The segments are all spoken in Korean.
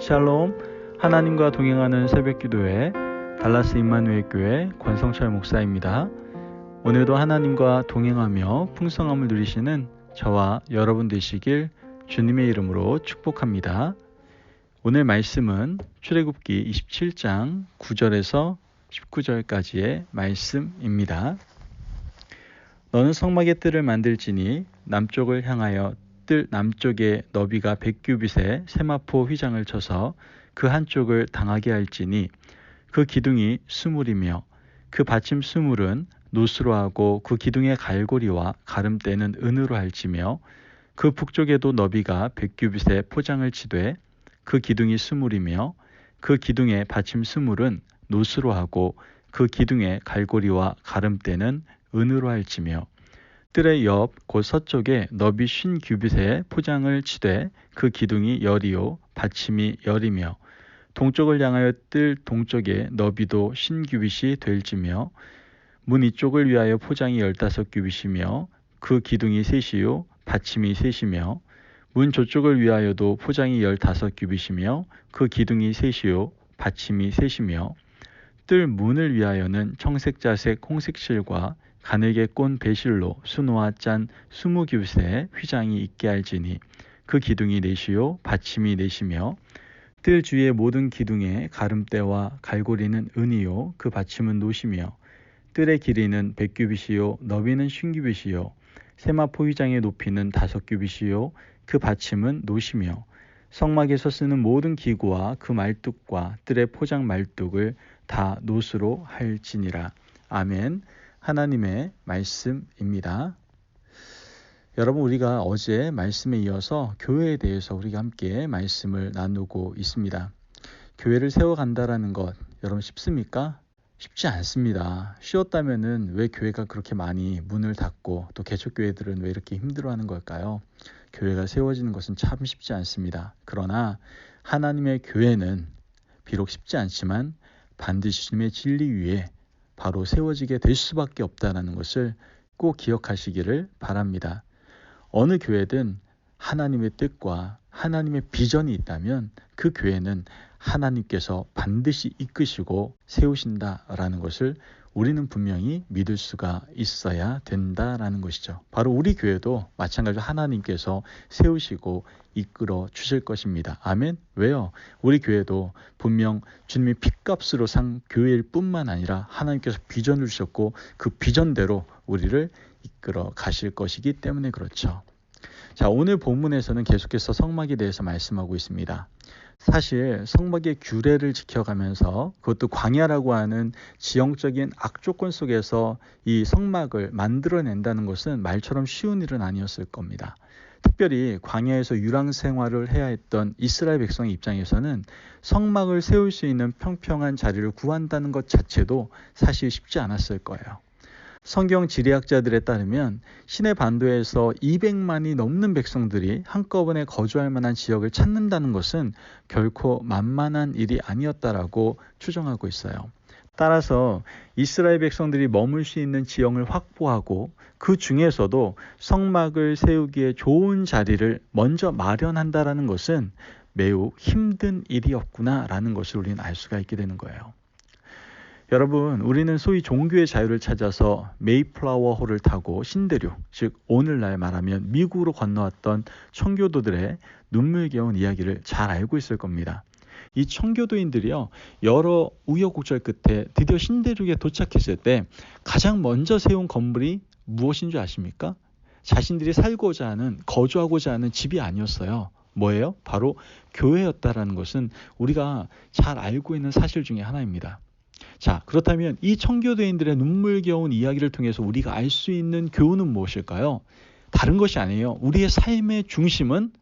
샬롬, 하나님과 동행하는 새벽기도회 달라스 임마누엘 교회 권성철 목사입니다. 오늘도 하나님과 동행하며 풍성함을 누리시는 저와 여러분 되시길 주님의 이름으로 축복합니다. 오늘 말씀은 출애굽기 27장 9절에서 19절까지의 말씀입니다. 너는 성막의 뜰을 만들지니 남쪽을 향하여 뜰 남쪽의 너비가 100규빗의 세마포 휘장을 쳐서 그 한쪽을 당하게 할지니 그 기둥이 수물이며 그 받침 수물은 노스로 하고 그 기둥의 갈고리와 가름대는 은으로 할지며 그 북쪽에도 너비가 100규빗의 포장을 치되 그 기둥이 수물이며 그 기둥의 받침 수물은 노스로 하고 그 기둥의 갈고리와 가름대는 은으로 할지며 뜰의 옆 곧 서쪽에 너비 50규빗의 포장을 치되 그 기둥이 열이요 받침이 열이며 동쪽을 향하여 뜰 동쪽에 너비도 50규빗이 될지며 문 이쪽을 위하여 포장이 15규빗이며 그 기둥이 셋이요 받침이 셋이며 문 저쪽을 위하여도 포장이 15규빗이며 그 기둥이 셋이요 받침이 셋이며 뜰 문을 위하여는 청색자색 홍색실과 가늘게 꼰 배실로 수노와 짠 20규빗의 휘장이 있게 할지니 그 기둥이 넷이요 받침이 넷이며 뜰 주위의 모든 기둥의 가름대와 갈고리는 은이요 그 받침은 노시며 뜰의 길이는 100규빗이요 너비는 50규빗이요 세마포 휘장의 높이는 5규빗이요 그 받침은 노시며 성막에서 쓰는 모든 기구와 그 말뚝과 뜰의 포장 말뚝을 다 노스로 할지니라. 아멘. 하나님의 말씀입니다. 여러분, 우리가 어제 말씀에 이어서 교회에 대해서 우리가 함께 말씀을 나누고 있습니다. 교회를 세워간다라는 것 여러분 쉽습니까? 쉽지 않습니다. 쉬웠다면은 왜 교회가 그렇게 많이 문을 닫고 또 개척교회들은 왜 이렇게 힘들어하는 걸까요? 교회가 세워지는 것은 참 쉽지 않습니다. 그러나 하나님의 교회는 비록 쉽지 않지만 반드시 주님의 진리 위에 바로 세워지게 될 수밖에 없다는 것을 꼭 기억하시기를 바랍니다. 어느 교회든 하나님의 뜻과 하나님의 비전이 있다면 그 교회는 하나님께서 반드시 이끄시고 세우신다라는 것을 우리는 분명히 믿을 수가 있어야 된다라는 것이죠. 바로 우리 교회도 마찬가지로 하나님께서 세우시고 이끌어 주실 것입니다. 아멘. 왜요? 우리 교회도 분명 주님이 핏값으로 산 교회일 뿐만 아니라 하나님께서 비전을 주셨고 그 비전대로 우리를 이끌어 가실 것이기 때문에 그렇죠. 자, 오늘 본문에서는 계속해서 성막에 대해서 말씀하고 있습니다. 사실 성막의 규례를 지켜가면서 그것도 광야라고 하는 지형적인 악조건 속에서 이 성막을 만들어낸다는 것은 말처럼 쉬운 일은 아니었을 겁니다. 특별히 광야에서 유랑 생활을 해야 했던 이스라엘 백성의 입장에서는 성막을 세울 수 있는 평평한 자리를 구한다는 것 자체도 사실 쉽지 않았을 거예요. 성경 지리학자들에 따르면 시내 반도에서 200만이 넘는 백성들이 한꺼번에 거주할 만한 지역을 찾는다는 것은 결코 만만한 일이 아니었다라고 추정하고 있어요. 따라서 이스라엘 백성들이 머물 수 있는 지형을 확보하고 그 중에서도 성막을 세우기에 좋은 자리를 먼저 마련한다라는 것은 매우 힘든 일이었구나라는 것을 우리는 알 수가 있게 되는 거예요. 여러분, 우리는 소위 종교의 자유를 찾아서 메이플라워 호를 타고 신대륙, 즉 오늘날 말하면 미국으로 건너왔던 청교도들의 눈물겨운 이야기를 잘 알고 있을 겁니다. 이 청교도인들이요, 여러 우여곡절 끝에 드디어 신대륙에 도착했을 때 가장 먼저 세운 건물이 무엇인 줄 아십니까? 자신들이 살고자 하는, 거주하고자 하는 집이 아니었어요. 뭐예요? 바로 교회였다라는 것은 우리가 잘 알고 있는 사실 중에 하나입니다. 자, 그렇다면 이 청교도인들의 눈물겨운 이야기를 통해서 우리가 알 수 있는 교훈은 무엇일까요? 다른 것이 아니에요. 우리의 삶의 중심은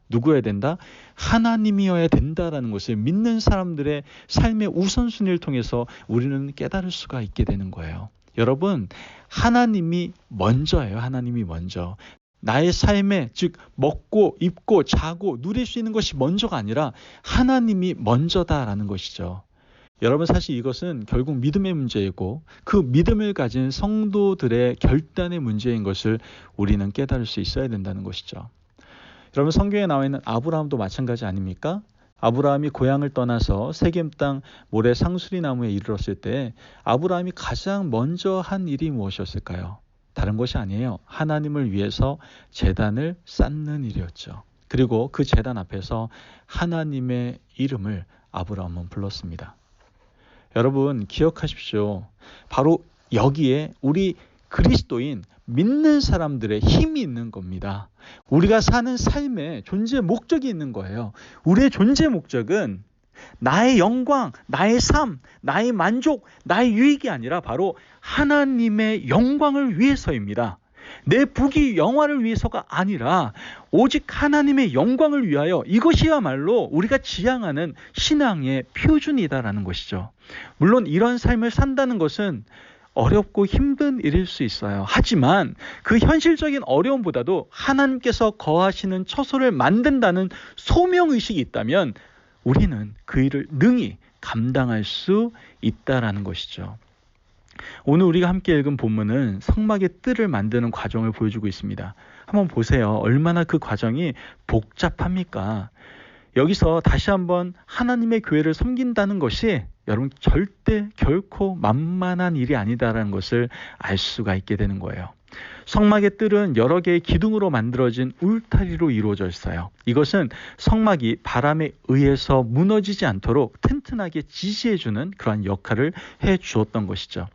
누구여야 된다? 하나님이어야 된다라는 것을 믿는 사람들의 삶의 우선순위를 통해서 우리는 깨달을 수가 있게 되는 거예요. 여러분, 하나님이 먼저예요. 하나님이 먼저. 나의 삶에, 즉 먹고 입고 자고 누릴 수 있는 것이 먼저가 아니라 하나님이 먼저다라는 것이죠. 여러분, 사실 이것은 결국 믿음의 문제이고 그 믿음을 가진 성도들의 결단의 문제인 것을 우리는 깨달을 수 있어야 된다는 것이죠. 여러분, 성경에 나와 있는 아브라함도 마찬가지 아닙니까? 아브라함이 고향을 떠나서 세겜 땅 모래 상수리 나무에 이르렀을 때 아브라함이 가장 먼저 한 일이 무엇이었을까요? 다른 것이 아니에요. 하나님을 위해서 제단을 쌓는 일이었죠. 그리고 그 제단 앞에서 하나님의 이름을 아브라함은 불렀습니다. 여러분 기억하십시오. 바로 여기에 우리 그리스도인 믿는 사람들의 힘이 있는 겁니다. 우리가 사는 삶에 존재 목적이 있는 거예요. 우리의 존재 목적은 나의 영광, 나의 삶, 나의 만족, 나의 유익이 아니라 바로 하나님의 영광을 위해서입니다. 내 부귀 영화를 위해서가 아니라 오직 하나님의 영광을 위하여, 이것이야말로 우리가 지향하는 신앙의 표준이다라는 것이죠. 물론 이런 삶을 산다는 것은 어렵고 힘든 일일 수 있어요. 하지만 그 현실적인 어려움보다도 하나님께서 거하시는 처소를 만든다는 소명의식이 있다면 우리는 그 일을 능히 감당할 수 있다라는 것이죠. 오늘 우리가 함께 읽은 본문은 성막의 뜰을 만드는 과정을 보여주고 있습니다. 한번 보세요. 얼마나 그 과정이 복잡합니까? 여기서 다시 한번 하나님의 교회를 섬긴다는 것이 여러분 절대 결코 만만한 일이 아니다라는 것을 알 수가 있게 되는 거예요. 성막의 뜰은 여러 개의 기둥으로 만들어진 울타리로 이루어져 있어요. 이것은 성막이 바람에 의해서 무너지지 않도록 튼튼하게 지지해주는 그러한 역할을 해주었던 것이죠.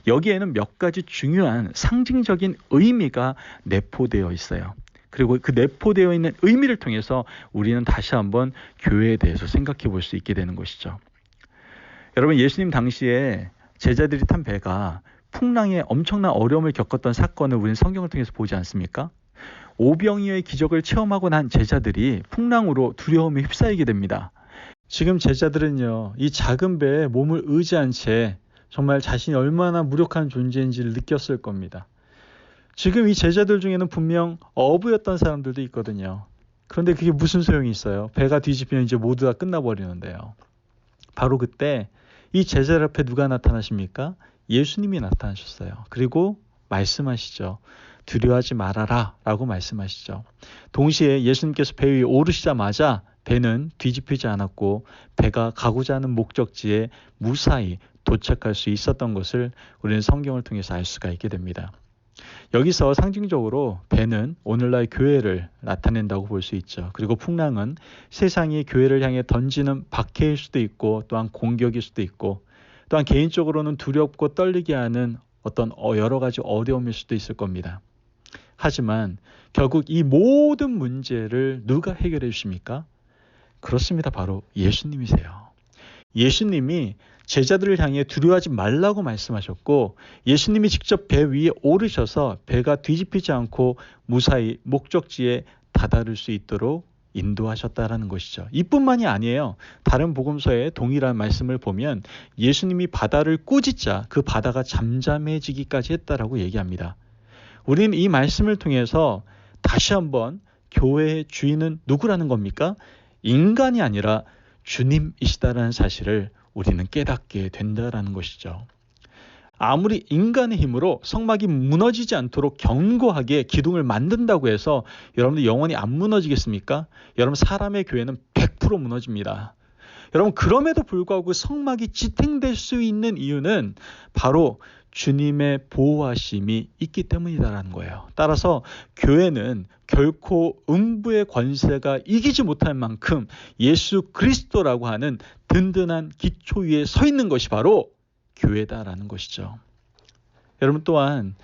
여기에는 몇 가지 중요한 상징적인 의미가 내포되어 있어요. 그리고 그 내포되어 있는 의미를 통해서 우리는 다시 한번 교회에 대해서 생각해 볼 수 있게 되는 것이죠. 여러분 예수님 당시에 제자들이 탄 배가 풍랑에 엄청난 어려움을 겪었던 사건을 우리는 성경을 통해서 보지 않습니까? 오병이어의 기적을 체험하고 난 제자들이 풍랑으로 두려움에 휩싸이게 됩니다. 지금 제자들은요, 이 작은 배에 몸을 의지한 채 정말 자신이 얼마나 무력한 존재인지를 느꼈을 겁니다. 지금 이 제자들 중에는 분명 어부였던 사람들도 있거든요. 그런데 그게 무슨 소용이 있어요? 배가 뒤집히면 이제 모두 다 끝나버리는데요. 바로 그때 이 제자들 앞에 누가 나타나십니까? 예수님이 나타나셨어요. 그리고 말씀하시죠. 두려워하지 말아라 라고 말씀하시죠. 동시에 예수님께서 배 위에 오르시자마자 배는 뒤집히지 않았고 배가 가고자 하는 목적지에 무사히 도착할 수 있었던 것을 우리는 성경을 통해서 알 수가 있게 됩니다. 여기서 상징적으로 배는 오늘날 교회를 나타낸다고 볼 수 있죠. 그리고 풍랑은 세상이 교회를 향해 던지는 박해일 수도 있고 또한 공격일 수도 있고 또한 개인적으로는 두렵고 떨리게 하는 어떤 여러 가지 어려움일 수도 있을 겁니다. 하지만 결국 이 모든 문제를 누가 해결해 주십니까? 그렇습니다. 바로 예수님이세요. 예수님이 제자들을 향해 두려워하지 말라고 말씀하셨고 예수님이 직접 배 위에 오르셔서 배가 뒤집히지 않고 무사히 목적지에 다다를 수 있도록 인도하셨다라는 것이죠. 이뿐만이 아니에요. 다른 복음서의 동일한 말씀을 보면 예수님이 바다를 꾸짖자 그 바다가 잠잠해지기까지 했다라고 얘기합니다. 우리는 이 말씀을 통해서 다시 한번 교회의 주인은 누구라는 겁니까? 인간이 아니라 주님이시다라는 사실을 우리는 깨닫게 된다라는 것이죠. 아무리 인간의 힘으로 성막이 무너지지 않도록 견고하게 기둥을 만든다고 해서 여러분들 영원히 안 무너지겠습니까? 여러분 사람의 교회는 100% 무너집니다. 여러분 그럼에도 불구하고 성막이 지탱될 수 있는 이유는 바로 주님의 보호하심이 있기 때문이다라는 거예요. 따라서 교회는 결코 음부의 권세가 이기지 못할 만큼 예수 그리스도라고 하는 든든한 기초 위에 서 있는 것이 바로 교회다라는 것이죠. 여러분 또한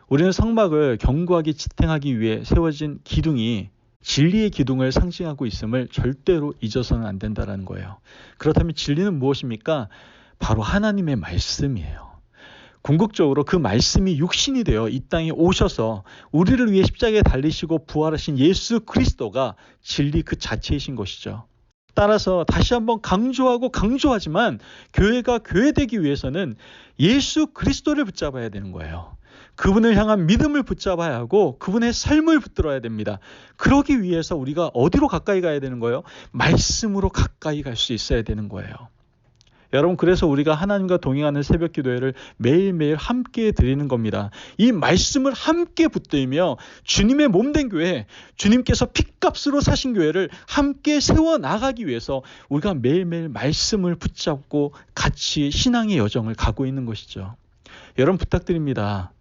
우리는 성막을 견고하게 지탱하기 위해 세워진 기둥이 진리의 기둥을 상징하고 있음을 절대로 잊어서는 안 된다는 거예요. 그렇다면 진리는 무엇입니까? 바로 하나님의 말씀이에요. 궁극적으로 그 말씀이 육신이 되어 이 땅에 오셔서 우리를 위해 십자가에 달리시고 부활하신 예수 그리스도가 진리 그 자체이신 것이죠. 따라서 다시 한번 강조하지만 교회가 교회되기 위해서는 예수 그리스도를 붙잡아야 되는 거예요. 그분을 향한 믿음을 붙잡아야 하고 그분의 삶을 붙들어야 됩니다. 그러기 위해서 우리가 어디로 가까이 가야 되는 거예요? 말씀으로 가까이 갈 수 있어야 되는 거예요. 여러분, 그래서 우리가 하나님과 동행하는 새벽 기도회를 매일매일 함께 드리는 겁니다. 이 말씀을 함께 붙들며 주님의 몸된 교회, 주님께서 핏값으로 사신 교회를 함께 세워나가기 위해서 우리가 매일매일 말씀을 붙잡고 같이 신앙의 여정을 가고 있는 것이죠. 여러분, 부탁드립니다.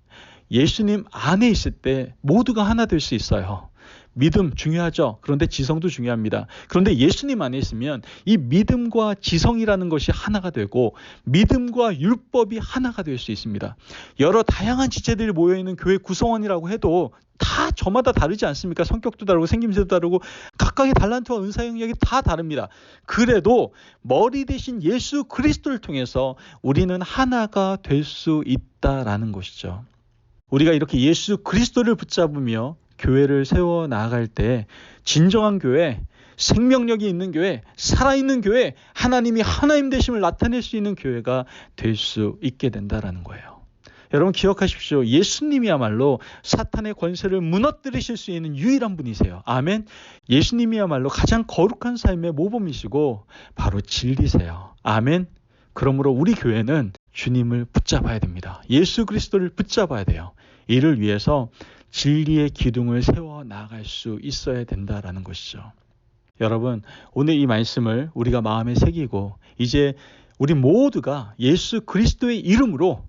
예수님 안에 있을 때 모두가 하나 될 수 있어요. 믿음 중요하죠. 그런데 지성도 중요합니다. 그런데 예수님 안에 있으면 이 믿음과 지성이라는 것이 하나가 되고 믿음과 율법이 하나가 될 수 있습니다. 여러 다양한 지체들이 모여있는 교회 구성원이라고 해도 다 저마다 다르지 않습니까? 성격도 다르고 생김새도 다르고 각각의 달란트와 은사 영역이 다 다릅니다. 그래도 머리 대신 예수 그리스도를 통해서 우리는 하나가 될 수 있다라는 것이죠. 우리가 이렇게 예수 그리스도를 붙잡으며 교회를 세워 나갈 때 진정한 교회, 생명력이 있는 교회, 살아있는 교회, 하나님이 하나님 되심을 나타낼 수 있는 교회가 될 수 있게 된다라는 거예요. 여러분, 기억하십시오. 예수님이야말로 사탄의 권세를 무너뜨리실 수 있는 유일한 분이세요. 아멘. 예수님이야말로 가장 거룩한 삶의 모범이시고 바로 진리세요. 아멘. 그러므로 우리 교회는 주님을 붙잡아야 됩니다. 예수 그리스도를 붙잡아야 돼요. 이를 위해서 진리의 기둥을 세워 나갈 수 있어야 된다라는 것이죠. 여러분, 오늘 이 말씀을 우리가 마음에 새기고 이제 우리 모두가 예수 그리스도의 이름으로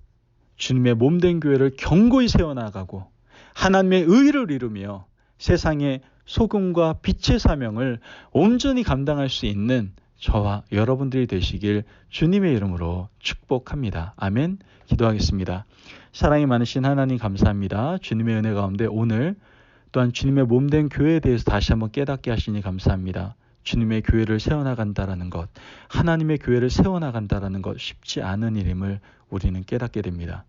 주님의 몸된 교회를 견고히 세워나가고 하나님의 의를 이루며 세상의 소금과 빛의 사명을 온전히 감당할 수 있는 저와 여러분들이 되시길 주님의 이름으로 축복합니다. 아멘. 기도하겠습니다. 사랑이 많으신 하나님, 감사합니다. 주님의 은혜 가운데 오늘 또한 주님의 몸된 교회에 대해서 다시 한번 깨닫게 하시니 감사합니다. 주님의 교회를 세워나간다라는 것, 하나님의 교회를 세워나간다라는 것 쉽지 않은 일임을 우리는 깨닫게 됩니다.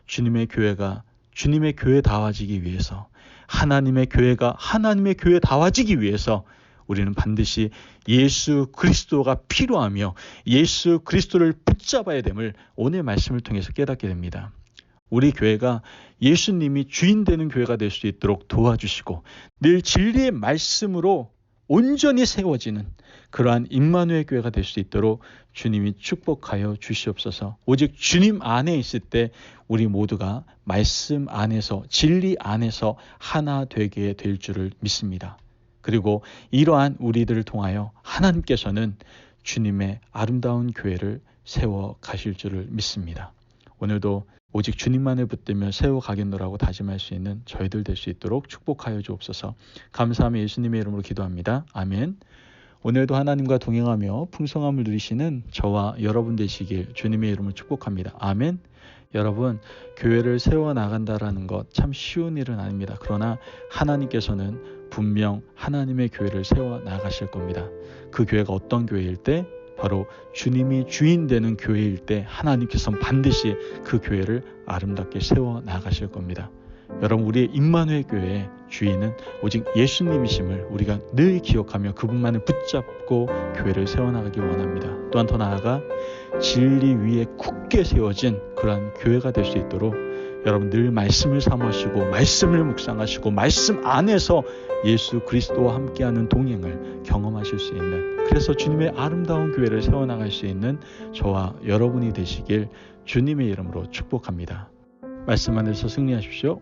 주님의 교회가 주님의 교회다워지기 위해서, 하나님의 교회가 하나님의 교회다워지기 위해서 우리는 반드시 예수 그리스도가 필요하며 예수 그리스도를 붙잡아야 됨을 오늘 말씀을 통해서 깨닫게 됩니다. 우리 교회가 예수님이 주인 되는 교회가 될 수 있도록 도와주시고 늘 진리의 말씀으로 온전히 세워지는 그러한 임마누엘 교회가 될 수 있도록 주님이 축복하여 주시옵소서. 오직 주님 안에 있을 때 우리 모두가 말씀 안에서, 진리 안에서 하나 되게 될 줄을 믿습니다. 그리고 이러한 우리들을 통하여 하나님께서는 주님의 아름다운 교회를 세워 가실 줄을 믿습니다. 오늘도 오직 주님만을 붙들며 세워가겠노라고 다짐할 수 있는 저희들 될 수 있도록 축복하여 주옵소서. 감사하며 예수님의 이름으로 기도합니다. 아멘. 오늘도 하나님과 동행하며 풍성함을 누리시는 저와 여러분 되시길 주님의 이름으로 축복합니다. 아멘. 여러분, 교회를 세워나간다라는 것 참 쉬운 일은 아닙니다. 그러나 하나님께서는 분명 하나님의 교회를 세워나가실 겁니다. 그 교회가 어떤 교회일 때? 바로 주님이 주인 되는 교회일 때 하나님께서는 반드시 그 교회를 아름답게 세워나가실 겁니다. 여러분, 우리의 임마누엘 교회의 주인은 오직 예수님이심을 우리가 늘 기억하며 그분만을 붙잡고 교회를 세워나가기 원합니다. 또한 더 나아가 진리 위에 굳게 세워진 그러한 교회가 될 수 있도록 여러분 늘 말씀을 사모하시고 말씀을 묵상하시고 말씀 안에서 예수 그리스도와 함께하는 동행을 경험하실 수 있는, 그래서 주님의 아름다운 교회를 세워나갈 수 있는 저와 여러분이 되시길 주님의 이름으로 축복합니다. 말씀 안에서 승리하십시오.